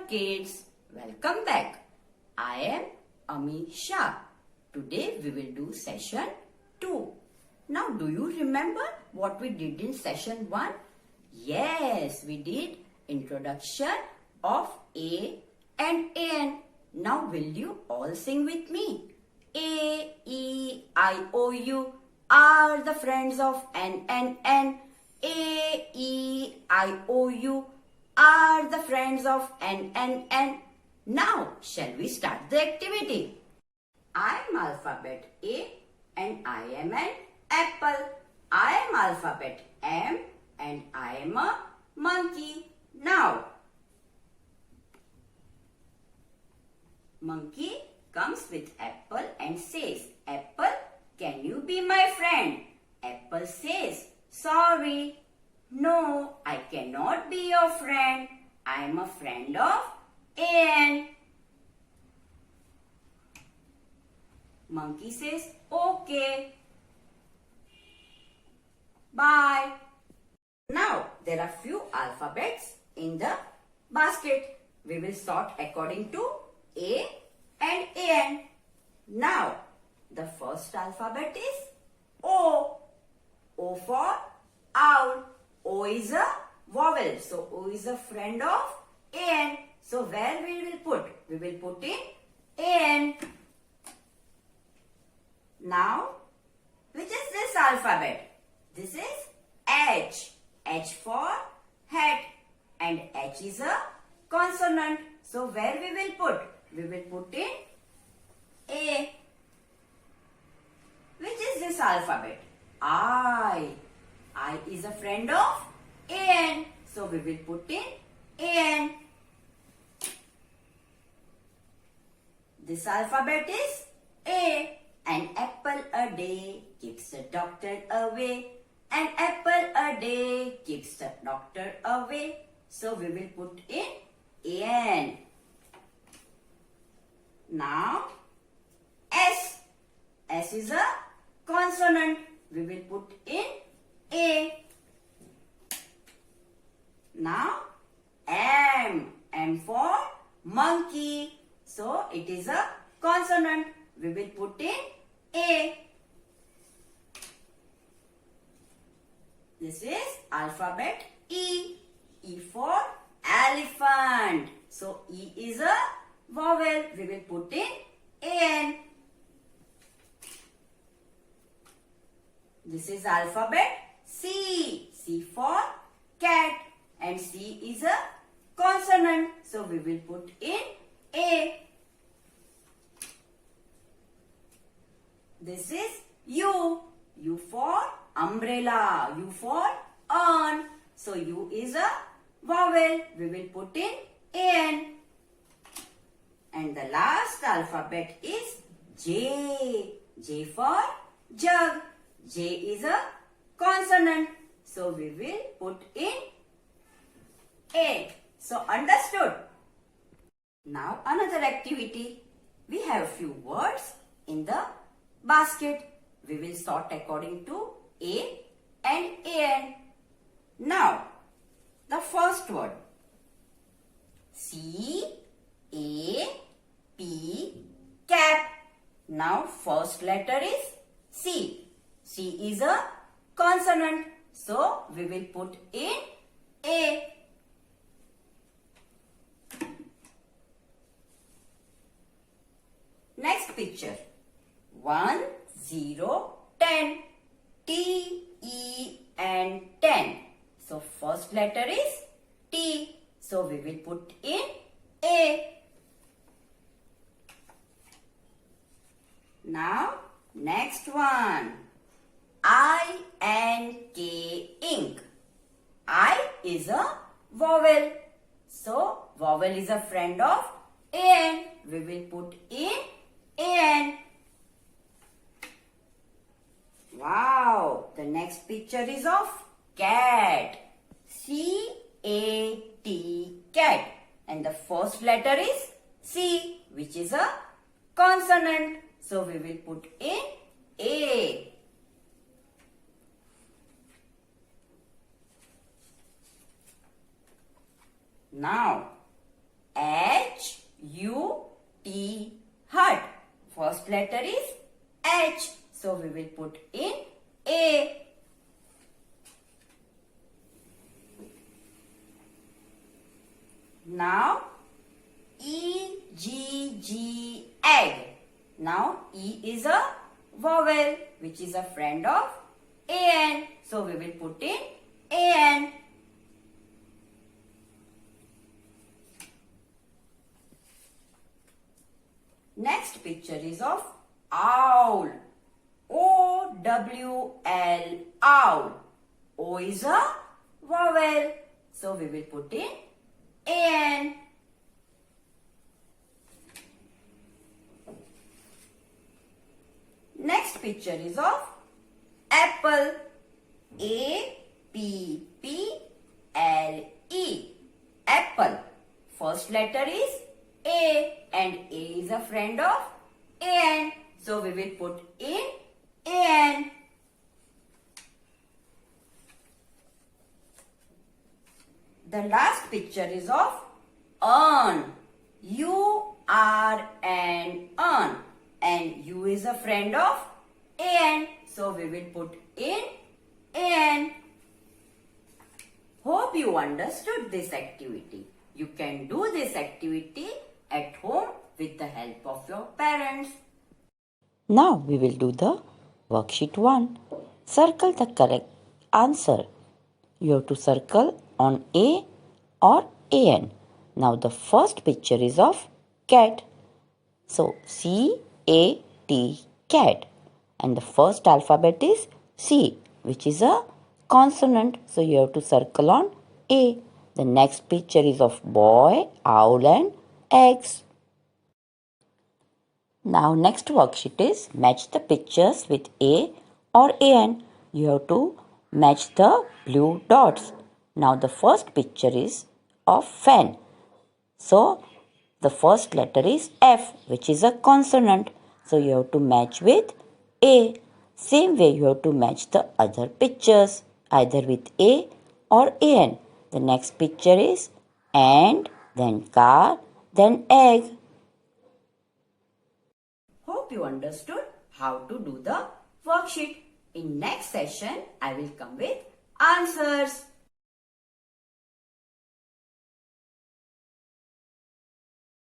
kids, welcome back. I am Ami Shah. Today we will do session 2. Now do you remember what we did in session 1? Yes, we did introduction of A and An. Now will you all sing with me? A, E, I, O, U are the friends of N and N. A, E, I, O, U are the friends of N and N. Now, shall we start the activity? I am alphabet A and I am an apple. I am alphabet M and I am a monkey. Now, monkey comes with apple and says, Apple, can you be my friend? Apple says, sorry. No, I cannot be your friend. I am a friend of An. Monkey says, okay. Bye. Now, there are few alphabets in the basket. We will sort according to A and An. Now, the first alphabet is O. O for owl. O is a vowel. So, O is a friend of An. So, where we will put? We will put in An. Now, which is this alphabet? This is H. H for hat. And H is a consonant. So, where we will put? We will put in A. Which is this alphabet? I. I is a friend of An. So, we will put in An. This alphabet is A. An apple a day keeps the doctor away. An apple a day keeps the doctor away. So, we will put in An. Now, S. S is a consonant. We will put in A. Now, M. M for monkey. So, it is a consonant. We will put in A. This is alphabet E. E for elephant. So, E is a vowel. We will put in An. This is alphabet C. C for cat. And C is a consonant. So, we will put in A. This is U. U for umbrella. U for on. So, U is a vowel. We will put in An. And the last alphabet is J. J for jug. J is a consonant. So, we will put in A. So, understood? Now, another activity. We have few words in the basket. We will sort according to A and An. Now, the first word. C, A, P, cap. Now, first letter is C. C is a consonant. So, we will put in A. Next picture. 1, 0, 10. T, E and 10. So, first letter is T. So, we will put in A. Now, next one. I and K ink. I is a vowel. So, vowel is a friend of An. We will put in An. Wow! The next picture is of cat. C-A-T, cat. And the first letter is C, which is a consonant. So, we will put in A. Now, H-U-T, hut. First letter is H. So we will put in A. Now E-G-G, egg. Now E is a vowel which is a friend of A-N. So we will put in A-N. Next picture is of owl. O-W-L, owl. O is a vowel. So we will put in A-N. Next picture is of apple. A-P-P-L-E. Apple. First letter is A and A is a friend of A-N. So we will put in A-N. The last picture is of urn. U-R-N, urn. And U is a friend of A-N. So we will put in A-N. Hope you understood this activity. You can do this activity at home with the help of your parents. Now we will do the worksheet 1. Circle the correct answer. You have to circle on A or AN. Now the first picture is of cat. So C-A-T, cat. And the first alphabet is C, which is a consonant. So you have to circle on A. The next picture is of boy, owl and eggs. Now next worksheet is match the pictures with A or AN. You have to match the blue dots. Now the first picture is of fan. So the first letter is F, which is a consonant. So you have to match with A. Same way you have to match the other pictures either with A or AN. The next picture is ant, then car, then egg. Hope you understood how to do the worksheet. In next session, I will come with answers.